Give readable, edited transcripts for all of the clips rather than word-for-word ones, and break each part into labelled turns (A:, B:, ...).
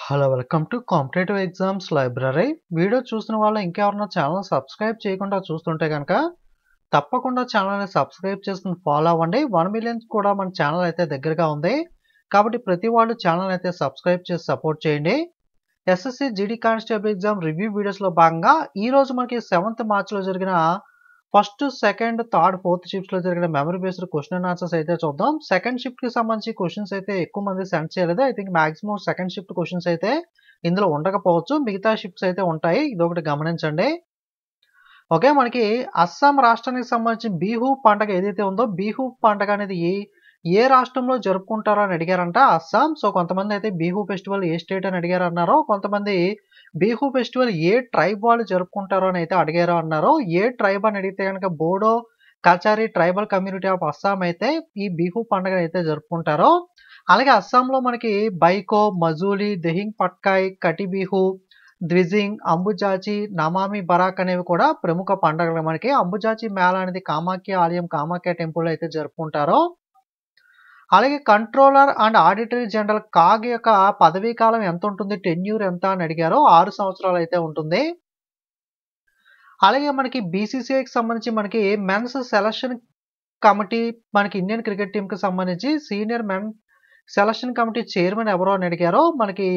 A: Hello welcome to competitive exams library. Video చూస్తున్న వాళ్ళు ఇంకెవరైనా ఛానల్ సబ్స్క్రైబ్ చేయకుండా చూస్తుంటే కనుక తప్పకుండా ఛానల్ని సబ్స్క్రైబ్ చేసుకుని ఫాలో అవ్వండి. 1 మిలియన్ కూడా మన ఛానల్ అయితే దగ్గరగా ఉంది కాబట్టి ప్రతి వాళ్ళు ఛానల్ అయితే సబ్స్క్రైబ్ చేసి సపోర్ట్ చేయండి. SSC GD constable exam review వీడియోస్లో భాగంగా ఈరోజు మనకి 7th మార్చ్లో జరిగిన ఫస్ట్, సెకండ్, థర్డ్, ఫోర్త్ షిఫ్ట్స్లో జరిగిన memory based question and answers అయితే చూద్దాం. సెకండ్ షిఫ్ట్కి సంబంధించి క్వశ్చన్స్ అయితే ఎక్కువ మంది సెండ్ చేయలేదు. I think maximum second shift questions అయితే ఇందులో ఉండకపోవచ్చు. మిగతా షిఫ్ట్స్ అయితే ఉంటాయి. ఇదొకటి గమనించండి. ఓకే, మనకి అస్సాం రాష్ట్రానికి సంబంధించి బిహు పండుగ ఏదైతే ఉందో బిహు పండుగ అనేది ఏ రాష్ట్రంలో జరుపుకుంటారో అని అడిగారంట. అస్సాం. సో కొంతమంది అయితే బిహు ఫెస్టివల్ ఏ స్టేట్ అని అడిగారు అన్నారు. కొంతమంది బిహు ఫెస్టివల్ ఏ ట్రైబ్ వాళ్ళు జరుపుకుంటారో అని అయితే అడిగారు అన్నారు. ఏ ట్రైబ్ అని అడిగితే కనుక Bodo Kachari tribal community of Assam అయితే ఈ బిహు పండుగ అయితే జరుపుకుంటారో. అలాగే అస్సాంలో మనకి బైకో, మజూలి, దెహింగ్ పట్కాయ్, కటి బిహు, ద్విజింగ్, అంబుజాచి, నమామి బరాక్ అనేవి కూడా ప్రముఖ పండుగలు. మనకి అంబుజాచి మేళా అనేది కామాఖ్య ఆలయం, కామాఖ్య టెంపుల్ అయితే జరుపుకుంటారో. అలాగే controller and auditory general CAG యొక్క పదవీ కాలం ఎంత ఉంటుంది, టెన్యూర్ ఎంత అని అడిగారో. 6 సంవత్సరాలు అయితే ఉంటుంది. అలాగే మనకి బీసీసీఐకి సంబంధించి మనకి మెన్స్ సెలక్షన్ కమిటీ, మనకి ఇండియన్ క్రికెట్ టీంకి సంబంధించి senior men selection committee chairman ఎవరో అని అడిగారో. మనకి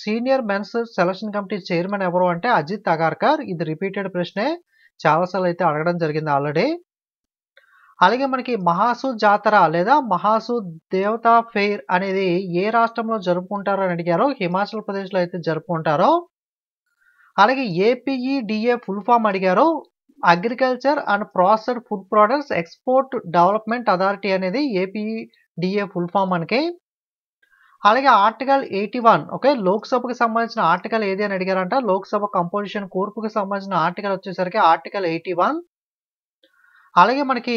A: senior men's selection committee chairman ఎవరు అంటే అజిత్ అగార్కర్. ఇది రిపీటెడ్ ప్రశ్నే, చాలాసార్లు అయితే అడగడం జరిగింది ఆల్రెడీ. అలాగే మనకి మహాసు జాతర లేదా మహాసు దేవతా ఫెయిర్ అనేది ఏ రాష్ట్రంలో జరుపుకుంటారో అని అడిగారో. హిమాచల్ ప్రదేశ్లో అయితే జరుపుకుంటారో. అలాగే ఏపీఈడిఏ ఫుల్ ఫామ్ అడిగారో. Agriculture and processed food products export development authority అనేది ఏపీఈడిఏ ఫుల్ ఫామ్ మనకి. అలాగే ఆర్టికల్ 81, ఓకే, లోక్సభకు సంబంధించిన ఆర్టికల్ ఏది అని అడిగారంట. లోక్సభ కంపోజిషన్ కూర్పుకి సంబంధించిన ఆర్టికల్ వచ్చేసరికి ఆర్టికల్ 81. అలాగే మనకి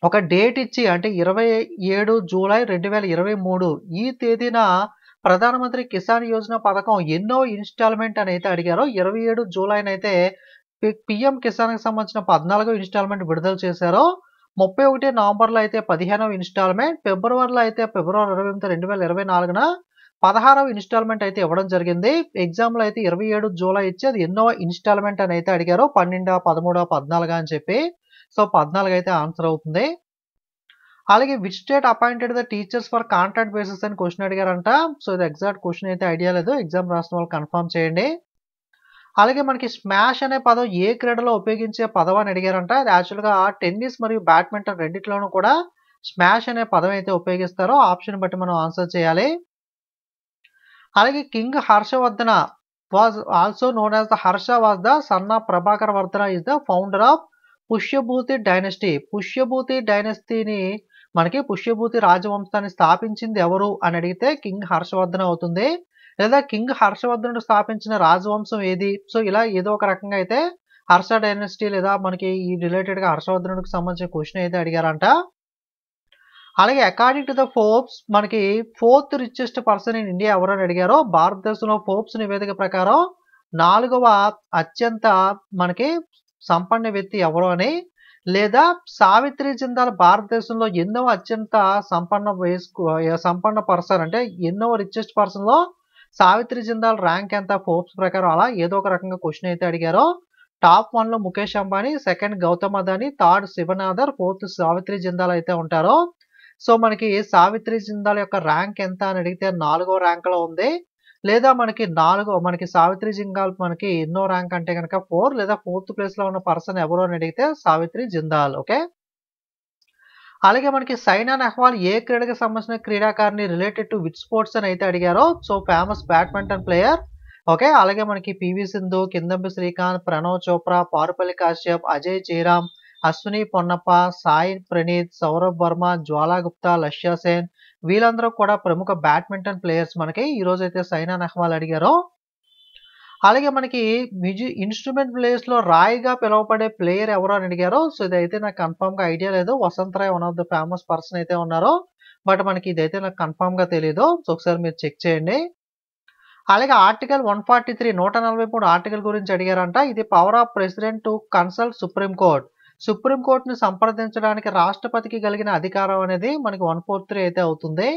A: ఒక డేట్ ఇచ్చి అంటే 27 జూలై 2023 ఈ తేదీన ప్రధానమంత్రి కిసాన్ యోజన పథకం ఎన్నో ఇన్స్టాల్మెంట్ అని అయితే అడిగారో. 27 జూలైనైతే పిఎం కిసాన్కి సంబంధించిన 14వ ఇన్స్టాల్మెంట్ విడుదల చేశారో. 31 నవంబర్లో అయితే 15వ ఇన్స్టాల్మెంట్, ఫిబ్రవరిలో అయితే ఫిబ్రవరి 28, 2024న 16వ ఇన్స్టాల్మెంట్ అయితే ఇవ్వడం జరిగింది. ఎగ్జామ్లో అయితే 27 జూలై ఇచ్చి అది ఎన్నో ఇన్స్టాల్మెంట్ అని అయితే అడిగారో. 12, 13, 14 అని చెప్పి. సో 14 అయితే ఆన్సర్ అవుతుంది. అలాగే which state appointed the teachers for contract basis అని క్వశ్చన్ అడిగారంట. సో ఇది ఎగ్జాక్ట్ క్వశ్చన్ అయితే ఐడియా లేదు. ఎగ్జామ్ రాసిన వాళ్ళు కన్ఫర్మ్ చేయండి. అలాగే మనకి స్మాష్ అనే పదం ఏ క్రీడలో ఉపయోగించే పదం అని అడిగారంట. అది యాక్చువల్గా టెన్నిస్ మరియు బ్యాడ్మింటన్ రెండిట్లోనూ కూడా స్మాష్ అనే పదం అయితే ఉపయోగిస్తారో. ఆప్షన్ బట్టి మనం ఆన్సర్ చేయాలి. అలాగే king Harshavardhana was also known as the Harsha was the son of Prabhakar Vardhana is the founder of Pushyabhuti dynasty. Pushyabhuti డైనస్టీని మనకి పుష్యభూతి రాజవంశాన్ని స్థాపించింది ఎవరు అని అడిగితే కింగ్ హర్షవర్ధన అవుతుంది. లేదా కింగ్ హర్షవర్ధనుడు స్థాపించిన రాజవంశం ఏది. సో ఇలా ఏదో ఒక రకంగా అయితే హర్ష డైనస్టీ లేదా మనకి ఈ రిలేటెడ్గా హర్షవర్ధనుడికి సంబంధించిన క్వశ్చన్ అయితే అడిగారంట. అలాగే అకార్డింగ్ టు ద ఫోర్బ్స్ మనకి 4th richest person in India ఎవరు అని అడిగారో. భారతదేశంలో ఫోర్బ్స్ నివేదిక ప్రకారం 4వ అత్యంత మనకి సంపన్న వ్యక్తి ఎవరు అని. లేదా సావిత్రి జిందాల్ భారతదేశంలో ఎన్నో అత్యంత సంపన్న పర్సన్ అంటే ఎన్నో రిచెస్ట్ పర్సన్ లో సావిత్రి జిందాల్ ర్యాంక్ ఎంత ఫోర్బ్స్ ప్రకారం. అలా ఏదో ఒక రకంగా క్వశ్చన్ అయితే అడిగారో. టాప్ 1లో Mukesh Ambani, second Gautam Adani, third Shiv Nadar, 4th Savitri Jindal అయితే ఉంటారో. సో మనకి సావిత్రి జిందాల్ యొక్క ర్యాంక్ ఎంత అని అడిగితే 4వ ర్యాంక్లో ఉంది. లేదా మనకి సావిత్రి జిందాల్ మనకి ఎన్నో ర్యాంక్ అంటే కనుక 4, లేదా 4th ప్లేస్లో ఉన్న పర్సన్ ఎవరు అని అడిగితే సావిత్రి జిందాల్. ఓకే, అలాగే మనకి సైనా నెహ్వాల్ ఏ క్రీడకి సంబంధించిన క్రీడాకారిణి, రిలేటెడ్ టు విచ్ స్పోర్ట్స్ అని అయితే అడిగారో. So famous badminton player. Okay, అలాగే మనకి పివి సింధు, కిందంబి శ్రీకాంత్, ప్రణవ్ చోప్రా, పారుపల్లి కాశ్యప్, అజయ్ జయరామ్, అశ్విని పొన్నప్ప, సాయి ప్రణీత్, సౌరభ్ వర్మ, జ్వాలా గుప్తా, లక్ష్య సేన్ వీళ్ళందరూ కూడా ప్రముఖ బ్యాడ్మింటన్ ప్లేయర్స్ మనకి. ఈ రోజు అయితే సైనా నెహ్వాల్ అడిగారో. అలాగే మనకి ఇన్స్ట్రుమెంట్ ప్లేయర్స్ లో రాయ్గా పిలువబడే ప్లేయర్ ఎవరు అని అడిగారో. సో ఇదైతే నాకు కన్ఫర్మ్ గా ఐడియా లేదు. Vasant Rai one of the famous person అయితే ఉన్నారో. బట్ మనకి ఇదైతే నాకు కన్ఫర్మ్ గా తెలియదు. సో ఒకసారి మీరు చెక్ చేయండి. అలాగే ఆర్టికల్ 143 143 ఆర్టికల్ గురించి అడిగారంట. ఇది power of president to consult Supreme Court. సుప్రీంకోర్టుని సంప్రదించడానికి రాష్ట్రపతికి కలిగిన అధికారం అనేది మనకి 143 అయితే అవుతుంది.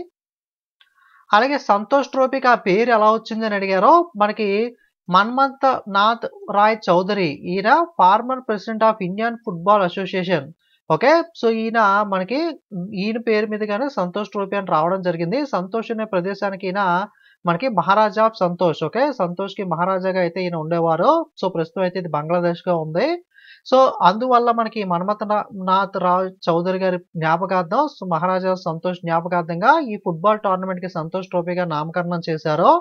A: అలాగే సంతోష్ ట్రోఫీకి ఆ పేరు ఎలా వచ్చిందని అడిగారో, మనకి మన్మంత్ నాథ్ రాయ్ చౌదరి ఈయన former president of Indian football association. Okay. So, ఈయన పేరు మీదుగానే సంతోష్ ట్రోఫీ అని రావడం జరిగింది. సంతోష్ అనే ప్రదేశానికి ఈయన మనకి మహారాజా ఆఫ్ సంతోష్. ఓకే. సంతోష్‌కి మహారాజాగా అయితే ఈయన ఉండేవారు. సో, ప్రస్తుతం అయితే ఇది బంగ్లాదేశ్‌గా ఉంది. సో, అందువల్ల మనకి నాథ్ రాయ్ చౌదరి గారి జ్ఞాపకార్థం మహారాజా సంతోష్ జ్ఞాపకార్థంగా ఈ ఫుట్బాల్ టోర్నమెంట్‌కి సంతోష్ ట్రోఫీగా నామకరణం చేశారు.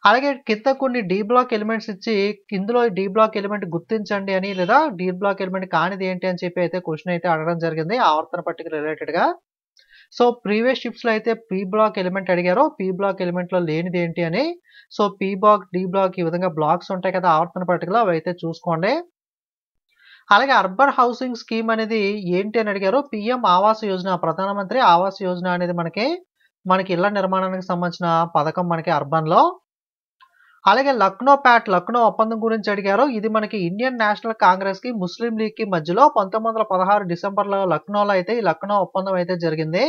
A: అలాగే కింద కొన్ని డి బ్లాక్ ఎలిమెంట్స్ ఇచ్చి, ఇందులో డి బ్లాక్ ఎలిమెంట్ గుర్తించండి అని, లేదా డి బ్లాక్ ఎలిమెంట్ కానిది ఏంటి అని చెప్పి అయితే క్వెషన్ అయితే అడగడం జరిగింది ఆవర్తన పట్టిక రిలేటెడ్‌గా. సో, ప్రీవియస్ షిఫ్ట్స్‌లో అయితే పి బ్లాక్ ఎలిమెంట్ అడిగారు. పి బ్లాక్ ఎలిమెంట్‌లో లేనిది ఏంటి అని. So, P block, D block ఈ విధంగా బ్లాక్స్ ఉంటాయి కదా ఆవర్తన పట్టికలో, అవైతే చూసుకోండి. అలాగే అర్బన్ హౌసింగ్ స్కీమ్ అనేది ఏంటి అని అడిగారు. పీఎం ఆవాస్ యోజన, ప్రధానమంత్రి ఆవాస్ యోజన అనేది మనకి ఇళ్ల నిర్మాణానికి సంబంధించిన పథకం మనకి అర్బన్‌లో. అలాగే లక్నో ఒప్పందం గురించి అడిగారు. ఇది మనకి ఇండియన్ నేషనల్ కాంగ్రెస్‌కి, ముస్లిం లీగ్‌కి మధ్యలో 1916 డిసెంబర్‌లో లక్నోలో అయితే ఈ లక్నో ఒప్పందం అయితే జరిగింది.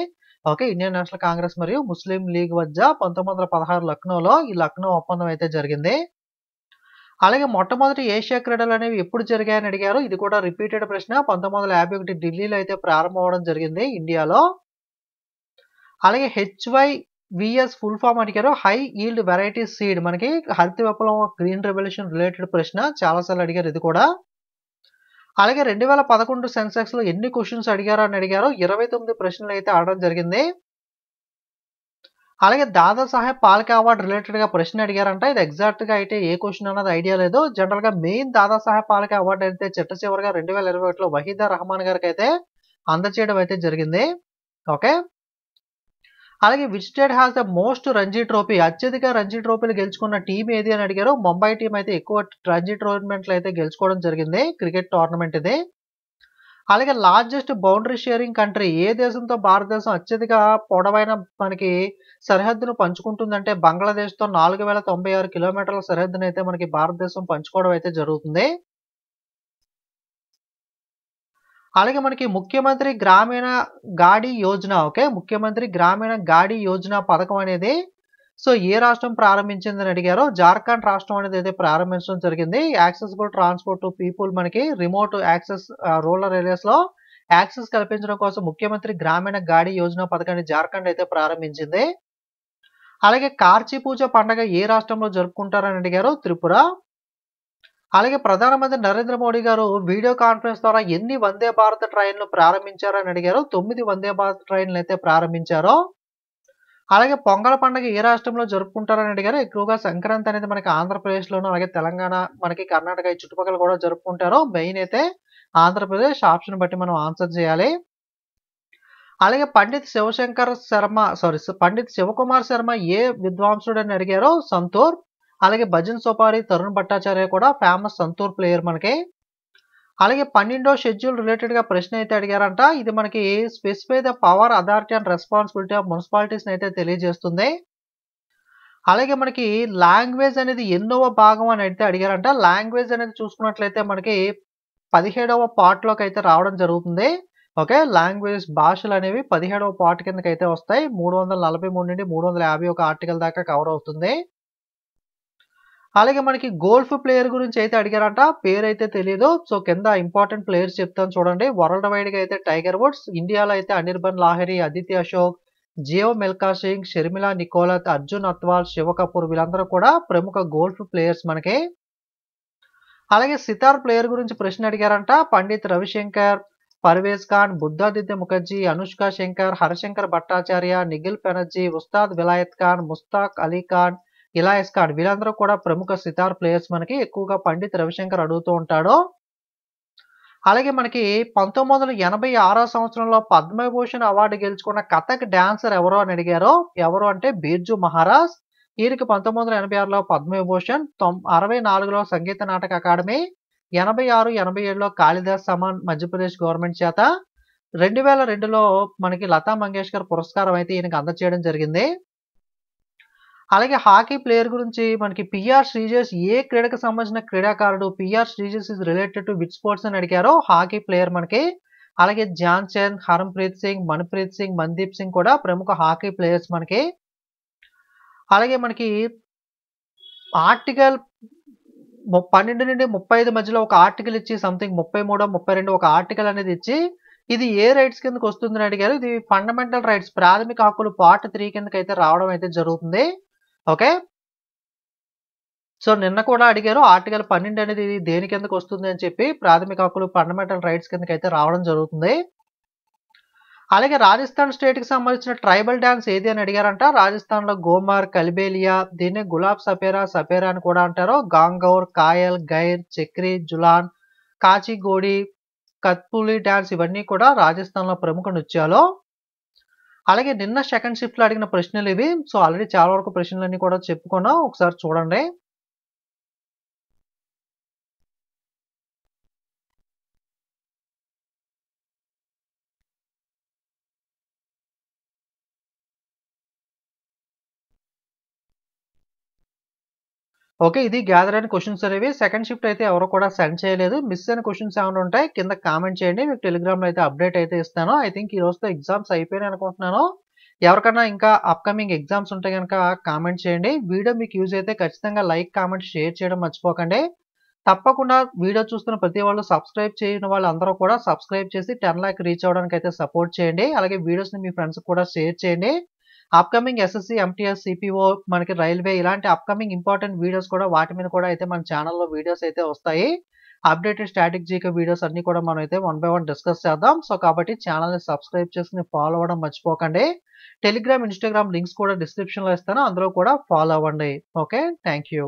A: ఓకే. ఇండియన్ నేషనల్ కాంగ్రెస్ మరియు ముస్లిం లీగ్ మధ్య 1916 లక్నోలో ఈ లక్నో ఒప్పందం అయితే జరిగింది. అలాగే మొట్టమొదటి ఏషియా క్రీడలు అనేవి ఎప్పుడు జరిగాయని అడిగారు. ఇది కూడా రిపీటెడ్ ప్రశ్న. 1951 ఢిల్లీలో అయితే ప్రారంభం అవ్వడం జరిగింది ఇండియాలో. అలాగే హెచ్‌వై‌విఎస్ ఫుల్ ఫామ్ అడిగారు. హై ఈల్డ్ వెరైటీ సీడ్, మనకి హరిత విప్లవం, గ్రీన్ రెవల్యూషన్ రిలేటెడ్ ప్రశ్న. చాలా సార్లు అడిగారు ఇది కూడా. అలాగే 2011 సెన్సెక్స్‌లో ఎన్ని క్వెషన్స్ అడిగారు అని అడిగారు. 29 ప్రశ్నలు అయితే అడగడం జరిగింది. అలాగే దాదాసాహెబ్ ఫాల్కే అవార్డ్ రిలేటెడ్‌గా ప్రశ్న అడిగారంట. ఇది ఎగ్జాక్ట్‌గా అయితే ఏ క్వెషన్ అన్నది ఐడియా లేదు. జనరల్‌గా మెయిన్ దాదాసాహెబ్ ఫాల్కే అవార్డ్ అయితే చిట్ట చివరిగా 2021లో వహీదా రెహమాన్ గారికైతే అందజేయడం అయితే జరిగింది. ఓకే. అలాగే which state has the most Ranji trophy, అత్యధిక రంజీ ట్రోఫీలు గెలుచుకున్న టీం ఏది అని అడిగారు. ముంబై టీం అయితే ఎక్కువ రంజీ టోర్నమెంట్లు అయితే గెలుచుకోవడం జరిగింది. క్రికెట్ టోర్నమెంట్ ఇది. అలాగే లార్జెస్ట్ బౌండరీ షేరింగ్ కంట్రీ, ఏ దేశంతో భారతదేశం అత్యధిక పొడవైన మనకి సరిహద్దును పంచుకుంటుందంటే బంగ్లాదేశ్‌తో 4096 కిలోమీటర్ల సరిహద్దును అయితే మనకి భారతదేశం పంచుకోవడం అయితే జరుగుతుంది. అలాగే మనకి ముఖ్యమంత్రి గ్రామీణ గాడి యోజన, ఓకే. ముఖ్యమంత్రి గ్రామీణ గాడి యోజన పథకం అనేది సో ఏ రాష్ట్రం ప్రారంభించిందని అడిగారో. జార్ఖండ్ రాష్ట్రం అనేది అయితే ప్రారంభించడం జరిగింది. యాక్సెసిబుల్ ట్రాన్స్‌పోర్ట్ టు పీపుల్, మనకి రిమోట్ యాక్సెస్ రూరల్ ఏరియాస్‌లో యాక్సెస్ కల్పించడం కోసం ముఖ్యమంత్రి గ్రామీణ గాడి యోజన పథకాన్ని జార్ఖండ్ అయితే ప్రారంభించింది. అలాగే కార్చి పూజ పండగ ఏ రాష్ట్రంలో జరుపుకుంటారని అడిగారు. త్రిపుర. అలాగే ప్రధానమంత్రి నరేంద్ర మోడీ గారు వీడియో కాన్ఫరెన్స్ ద్వారా ఎన్ని వందే భారత్ ట్రైన్లు ప్రారంభించారని అడిగారు. 9 వందే భారత్ ట్రైన్లు అయితే ప్రారంభించారు. అలాగే పొంగల్ పండుగ ఏ రాష్ట్రంలో జరుపుకుంటారని అడిగారు. ఎక్కువగా సంక్రాంతి అనేది మనకి ఆంధ్రప్రదేశ్‌లోను, అలాగే తెలంగాణ, మనకి కర్ణాటక ఈ చుట్టుపక్కల కూడా జరుపుకుంటారు. మెయిన్ అయితే ఆంధ్రప్రదేశ్. ఆప్షన్ బట్టి మనం ఆన్సర్ చేయాలి. అలాగే పండిత్ శివకుమార్ శర్మ ఏ విద్వాంసుడు అని అడిగారో. సంతూర్. అలాగే భజన్ సోపారి, తరుణ్ భట్టాచార్య కూడా ఫేమస్ సంతూర్ ప్లేయర్ మనకి. అలాగే 12వ షెడ్యూల్ రిలేటెడ్‌గా ప్రశ్న అయితే అడిగారంట. ఇది మనకి specify the power, authority and responsibility of మున్సిపాలిటీస్‌ని అయితే తెలియజేస్తుంది. అలాగే మనకి లాంగ్వేజ్ అనేది ఎన్నోవ భాగం అని అయితే అడిగారంట. లాంగ్వేజ్ అనేది చూసుకున్నట్లయితే మనకి 17వ పార్ట్‌లోకి అయితే రావడం జరుగుతుంది. ఓకే. లాంగ్వేజ్, భాషలు అనేవి 17వ పార్ట్ కిందకైతే వస్తాయి. 343 నుండి 351 ఆర్టికల్ దాకా కవర్ అవుతుంది. అలాగే మనకి గోల్ఫ్ ప్లేయర్ గురించి అయితే అడిగారంట. పేరైతే తెలీదు. సో కింద ఇంపార్టెంట్ ప్లేయర్స్ చెప్తాను చూడండి. వరల్డ్ వైడ్‌గా అయితే టైగర్ వుడ్స్, ఇండియాలో అయితే అనిర్బన్ లాహిరి, అదితి అశోక్, జియో మిల్కా సింగ్, షర్మిలా నికోలత్, అర్జున్ అత్వాల్, శివ కపూర్ వీళ్ళందరూ కూడా ప్రముఖ గోల్ఫ్ ప్లేయర్స్ మనకి. అలాగే సితార్ ప్లేయర్ గురించి ప్రశ్న అడిగారంట. పండిత్ రవిశంకర్, పర్వేజ్ ఖాన్, బుద్ధాదిత్య ముఖర్జీ, అనుష్క శంకర్, హరశంకర్ భట్టాచార్య, నిఖిల్ బెనర్జీ, ఉస్తాద్ విలాయత్ ఖాన్, ముస్తాక్ అలీ ఖాన్, ఇలాయస్ ఖాన్ వీళ్ళందరూ కూడా ప్రముఖ సితార్ ప్లేయర్స్ మనకి. ఎక్కువగా పండిత్ రవిశంకర్ అడుగుతూ ఉంటాడు. అలాగే మనకి 1986 సంవత్సరంలో పద్మభూషణ్ అవార్డు గెలుచుకున్న కథక్ డాన్సర్ ఎవరు అని అడిగారు. ఎవరు అంటే బిర్జు మహారాజ్. ఈయనకి 1986లో పద్మవిభూషణ్, 64లో సంగీత నాటక అకాడమీ, 86, 87లో కాళిదాస్ సమ్మాన్ మధ్యప్రదేశ్ గవర్నమెంట్ చేత, 2002లో మనకి లతా మంగేష్కర్ పురస్కారం అయితే ఈయనకి అందజేయడం జరిగింది. అలాగే హాకీ ప్లేయర్ గురించి మనకి పిఆర్ శ్రీజేష్ ఏ క్రీడకు సంబంధించిన క్రీడాకారుడు. PR Sreejesh is related to which sports అని అడిగారు. హాకీ ప్లేయర్ మనకి. అలాగే ధ్యాన్ చంద్, హర్మన్ప్రీత్ సింగ్, మన్ప్రీత్ సింగ్, మన్దీప్ సింగ్ కూడా ప్రముఖ హాకీ ప్లేయర్స్ మనకి. అలాగే మనకి ఆర్టికల్ 12 నుండి 35 మధ్యలో ఒక ఆర్టికల్ ఇచ్చి సంథింగ్ 33, 32 ఒక ఆర్టికల్ అనేది ఇచ్చి ఇది ఏ రైట్స్ కిందకి వస్తుందని అడిగారు. ఇది ఫండమెంటల్ రైట్స్ ప్రాథమిక హక్కులు పార్ట్ 3 కిందకైతే రావడం అయితే జరుగుతుంది. ఓకే. సో నిన్న కూడా అడిగారు ఆర్టికల్ 12 అనేది దేని కిందకి వస్తుంది అని చెప్పి ప్రాథమిక హక్కులు ఫండమెంటల్ రైట్స్ కిందకైతే రావడం జరుగుతుంది. అలాగే రాజస్థాన్ స్టేట్‌కి సంబంధించిన ట్రైబల్ డాన్స్ ఏది అని అడిగారంట. రాజస్థాన్‌లో గోమార్, కల్బేలియా, దీన్నే గులాబ్ సపేరా, సపేరా అని కూడా అంటారు. గాంగౌర్, కాయల్, గైర్, చక్రి, జులాన్, కాచిగోడి, కత్పులి డాన్స్ ఇవన్నీ కూడా రాజస్థాన్‌లో ప్రముఖ నృత్యాలు. అలాగే నిన్న సెకండ్ షిఫ్ట్‌లో అడిగిన ప్రశ్నలు ఇవి. సో ఆల్రెడీ చాలా వరకు ప్రశ్నలన్నీ కూడా చెప్పుకున్నాం. ఒకసారి చూడండి. ఓకే. ఇది గ్యాదర్ అయిన క్వెషన్స్ అనేవి. సెకండ్ షిఫ్ట్ అయితే ఎవరు కూడా సెండ్ చేయలేదు. మిస్ అయిన క్వెషన్స్ ఏమైనా ఉంటే కింద కామెంట్ చేయండి. మీకు టెలిగ్రామ్‌లో అయితే అప్డేట్ అయితే ఇస్తాను. ఐ థింక్ ఈ రోజుతో ఎగ్జామ్స్ అయిపోయినాయి అనుకుంటున్నాను. ఎవరికన్నా ఇంకా అప్‌కమింగ్ ఎగ్జామ్స్ ఉంటే గనక కామెంట్ చేయండి. వీడియో మీకు యూజ్ అయితే ఖచ్చితంగా లైక్, కామెంట్, షేర్ చేయడం మర్చిపోకండి. తప్పకుండా వీడియో చూస్తున్న ప్రతి వాళ్ళు సబ్స్క్రైబ్ చేయని వాళ్ళందరూ కూడా సబ్స్క్రైబ్ చేసి 10,00,000 రీచ్ అవ్వడానికి అయితే సపోర్ట్ చేయండి. అలాగే వీడియోస్‌ని మీ ఫ్రెండ్స్‌కి కూడా షేర్ చేయండి. అప్‌కమింగ్ ఎస్ఎస్‌సి, ఎంటీఎస్, సిపిఓ, మనకి రైల్వే ఇలాంటి అప్‌కమింగ్ ఇంపార్టెంట్ వీడియోస్ కూడా వాటి మీద కూడా అయితే మన ఛానెల్‌లో వీడియోస్ అయితే వస్తాయి. అప్డేటెడ్ స్టాటిక్ జీకే వీడియోస్ అన్నీ కూడా మనం అయితే వన్ బై వన్ డిస్కస్ చేద్దాం. సో కాబట్టి ఛానెల్‌ని సబ్స్క్రైబ్ చేసుకొని ఫాలో అవ్వడం మర్చిపోకండి. టెలిగ్రామ్, ఇన్‌స్టాగ్రామ్ లింక్స్ కూడా డిస్క్రిప్షన్‌లో ఇస్తాను. అందులో కూడా ఫాలో అవ్వండి. ఓకే. Thank you.